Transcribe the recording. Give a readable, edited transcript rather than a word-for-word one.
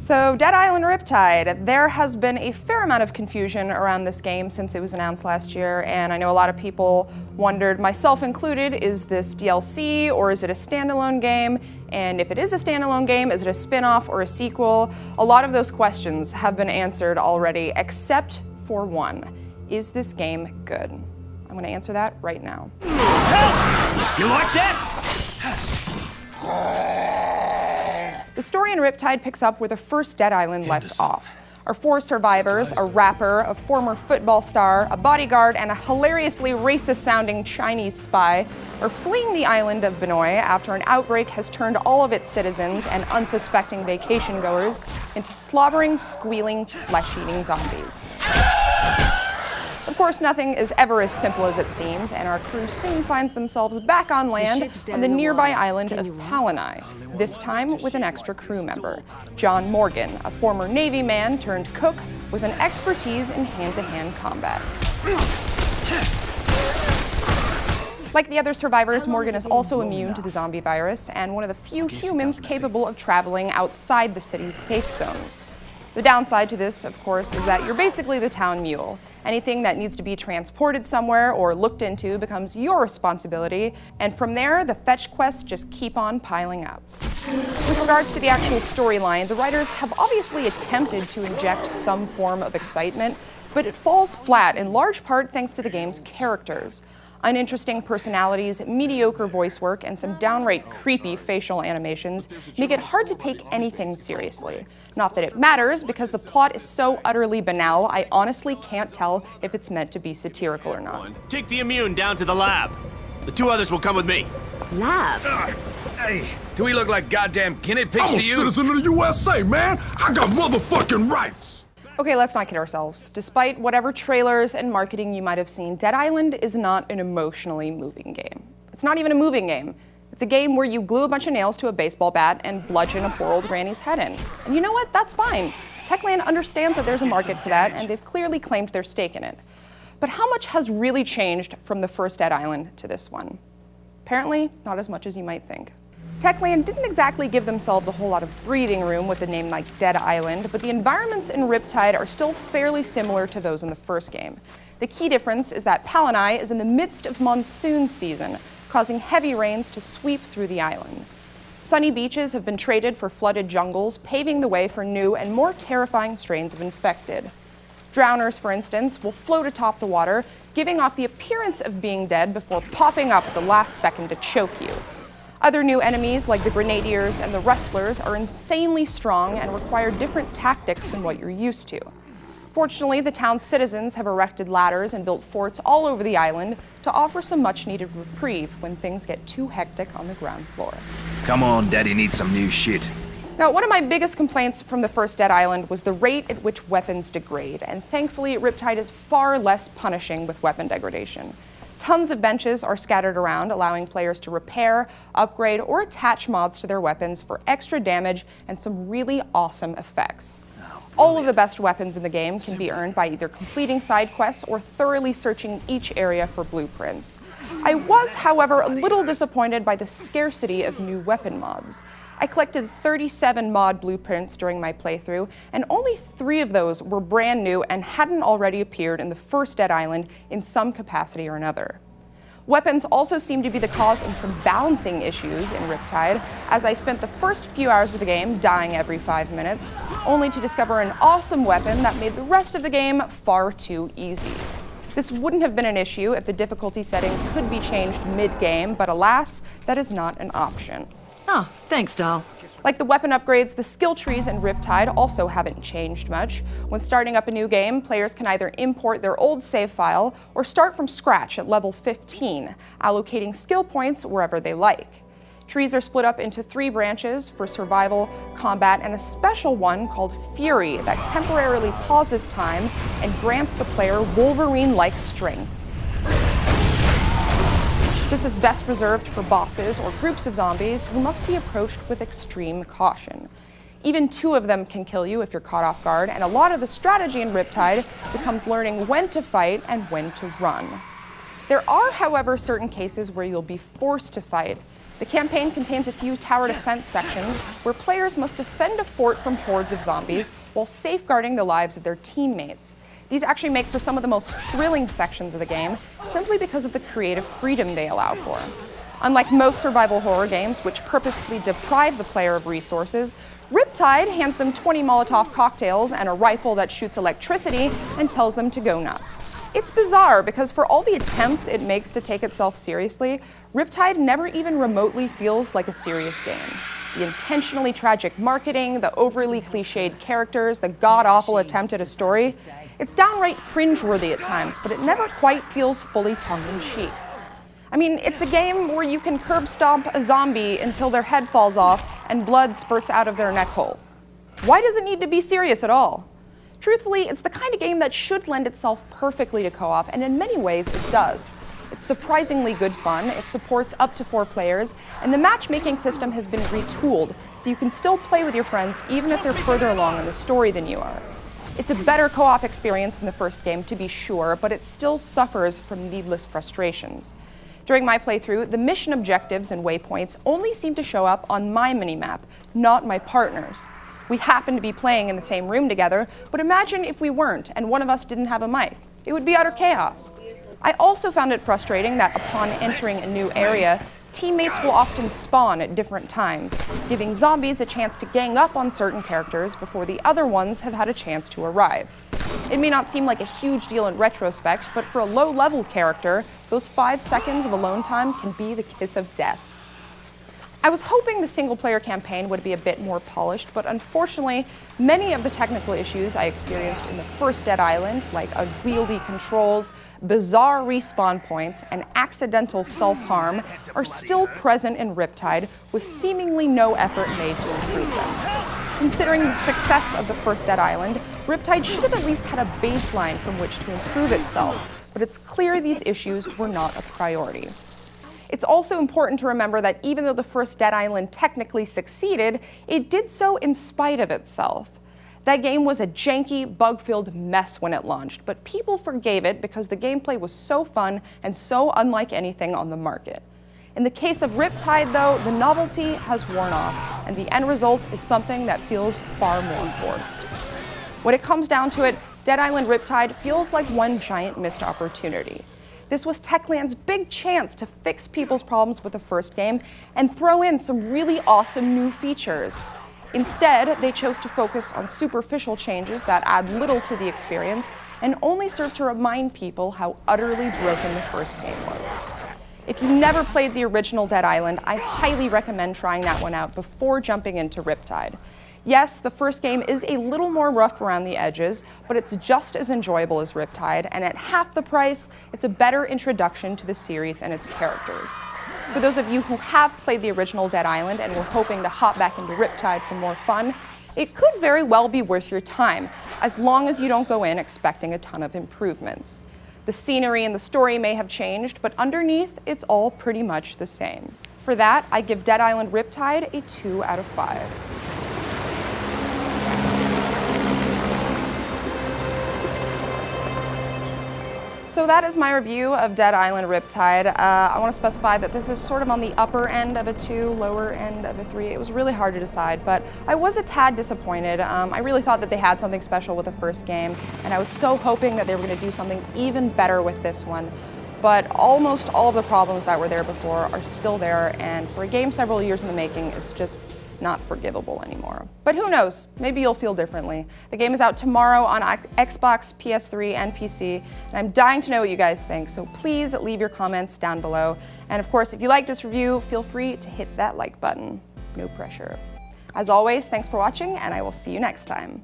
So, Dead Island Riptide, there has been a fair amount of confusion around this game since it was announced last year, and I know a lot of people wondered, myself included, is this DLC or is it a standalone game? And if it is a standalone game, is it a spin-off or a sequel? A lot of those questions have been answered already, except for one. Is this game good? I'm going to answer that right now. Help! You like that? The story in Riptide picks up where the first Dead Island left off. Our four survivors, a rapper, a former football star, a bodyguard, and a hilariously racist-sounding Chinese spy, are fleeing the island of Benoi after an outbreak has turned all of its citizens and unsuspecting vacation-goers into slobbering, squealing, flesh-eating zombies. Of course, nothing is ever as simple as it seems, and our crew soon finds themselves back on land on the nearby island of Palanai, this time with an extra crew member, John Morgan, a former Navy man turned cook with an expertise in hand-to-hand combat. Like the other survivors, Morgan is also immune to the zombie virus and one of the few humans capable of traveling outside the city's safe zones. The downside to this, of course, is that you're basically the town mule. Anything that needs to be transported somewhere or looked into becomes your responsibility, and from there, the fetch quests just keep on piling up. With regards to the actual storyline, the writers have obviously attempted to inject some form of excitement, but it falls flat in large part thanks to the game's characters. Uninteresting personalities, mediocre voice work, and some downright creepy facial animations make it hard to take anything seriously. Not that it matters, because the plot is so utterly banal, I honestly can't tell if it's meant to be satirical or not. Take the immune down to the lab. The two others will come with me. Lab? Hey, do we look like goddamn guinea pigs I'm to a you? citizen of the USA, man! I got motherfucking rights! Okay, let's not kid ourselves. Despite whatever trailers and marketing you might have seen, Dead Island is not an emotionally moving game. It's not even a moving game. It's a game where you glue a bunch of nails to a baseball bat and bludgeon a poor old granny's head in. And you know what? That's fine. Techland understands that there's a market for that, and they've clearly claimed their stake in it. But how much has really changed from the first Dead Island to this one? Apparently, not as much as you might think. Techland didn't exactly give themselves a whole lot of breathing room with a name like Dead Island, but the environments in Riptide are still fairly similar to those in the first game. The key difference is that Palanai is in the midst of monsoon season, causing heavy rains to sweep through the island. Sunny beaches have been traded for flooded jungles, paving the way for new and more terrifying strains of infected. Drowners, for instance, will float atop the water, giving off the appearance of being dead before popping up at the last second to choke you. Other new enemies, like the Grenadiers and the Wrestlers, are insanely strong and require different tactics than what you're used to. Fortunately, the town's citizens have erected ladders and built forts all over the island to offer some much-needed reprieve when things get too hectic on the ground floor. Come on, Daddy needs some new shit. Now, one of my biggest complaints from the first Dead Island was the rate at which weapons degrade, and thankfully, Riptide is far less punishing with weapon degradation. Tons of benches are scattered around, allowing players to repair, upgrade, or attach mods to their weapons for extra damage and some really awesome effects. All of the best weapons in the game can be earned by either completing side quests or thoroughly searching each area for blueprints. I was, however, a little disappointed by the scarcity of new weapon mods. I collected 37 mod blueprints during my playthrough, and only 3 of those were brand new and hadn't already appeared in the first Dead Island in some capacity or another. Weapons also seem to be the cause of some balancing issues in Riptide, as I spent the first few hours of the game dying every 5 minutes, only to discover an awesome weapon that made the rest of the game far too easy. This wouldn't have been an issue if the difficulty setting could be changed mid-game, but alas, that is not an option. Oh, thanks, doll. Like the weapon upgrades, the skill trees in Riptide also haven't changed much. When starting up a new game, players can either import their old save file or start from scratch at level 15, allocating skill points wherever they like. Trees are split up into 3 branches for survival, combat, and a special one called Fury that temporarily pauses time and grants the player Wolverine-like strength. This is best reserved for bosses or groups of zombies who must be approached with extreme caution. Even 2 of them can kill you if you're caught off guard, and a lot of the strategy in Riptide becomes learning when to fight and when to run. There are, however, certain cases where you'll be forced to fight. The campaign contains a few tower defense sections where players must defend a fort from hordes of zombies while safeguarding the lives of their teammates. These actually make for some of the most thrilling sections of the game, simply because of the creative freedom they allow for. Unlike most survival horror games, which purposefully deprive the player of resources, Riptide hands them 20 Molotov cocktails and a rifle that shoots electricity and tells them to go nuts. It's bizarre because for all the attempts it makes to take itself seriously, Riptide never even remotely feels like a serious game. The intentionally tragic marketing, the overly cliched characters, the god-awful attempt at a story, it's downright cringeworthy at times, but it never quite feels fully tongue-in-cheek. I mean, it's a game where you can curb stomp a zombie until their head falls off and blood spurts out of their neck hole. Why does it need to be serious at all? Truthfully, it's the kind of game that should lend itself perfectly to co-op, and in many ways it does. It's surprisingly good fun, it supports up to 4 players, and the matchmaking system has been retooled, so you can still play with your friends even if they're further along in the story than you are. It's a better co-op experience than the first game, to be sure, but it still suffers from needless frustrations. During my playthrough, the mission objectives and waypoints only seem to show up on my minimap, not my partner's. We happen to be playing in the same room together, but imagine if we weren't and one of us didn't have a mic. It would be utter chaos. I also found it frustrating that upon entering a new area, teammates will often spawn at different times, giving zombies a chance to gang up on certain characters before the other ones have had a chance to arrive. It may not seem like a huge deal in retrospect, but for a low-level character, those 5 seconds of alone time can be the kiss of death. I was hoping the single-player campaign would be a bit more polished, but unfortunately, many of the technical issues I experienced in the first Dead Island, like unwieldy controls, bizarre respawn points, and accidental self-harm, are still present in Riptide, with seemingly no effort made to improve them. Considering the success of the first Dead Island, Riptide should have at least had a baseline from which to improve itself, but it's clear these issues were not a priority. It's also important to remember that even though the first Dead Island technically succeeded, it did so in spite of itself. That game was a janky, bug-filled mess when it launched, but people forgave it because the gameplay was so fun and so unlike anything on the market. In the case of Riptide, though, the novelty has worn off, and the end result is something that feels far more forced. When it comes down to it, Dead Island Riptide feels like one giant missed opportunity. This was Techland's big chance to fix people's problems with the first game and throw in some really awesome new features. Instead, they chose to focus on superficial changes that add little to the experience and only serve to remind people how utterly broken the first game was. If you never played the original Dead Island, I highly recommend trying that one out before jumping into Riptide. Yes, the first game is a little more rough around the edges, but it's just as enjoyable as Riptide, and at half the price, it's a better introduction to the series and its characters. For those of you who have played the original Dead Island and were hoping to hop back into Riptide for more fun, it could very well be worth your time, as long as you don't go in expecting a ton of improvements. The scenery and the story may have changed, but underneath, it's all pretty much the same. For that, I give Dead Island Riptide a 2 out of 5. So that is my review of Dead Island Riptide. I want to specify that this is sort of on the upper end of a 2, lower end of a 3. It was really hard to decide, but I was a tad disappointed. I really thought that they had something special with the first game, and I was so hoping that they were going to do something even better with this one. But almost all of the problems that were there before are still there, and for a game several years in the making, it's just not forgivable anymore. But who knows, maybe you'll feel differently. The game is out tomorrow on Xbox, PS3, and PC, and I'm dying to know what you guys think, so please leave your comments down below. And of course, if you like this review, feel free to hit that like button. No pressure. As always, thanks for watching, and I will see you next time.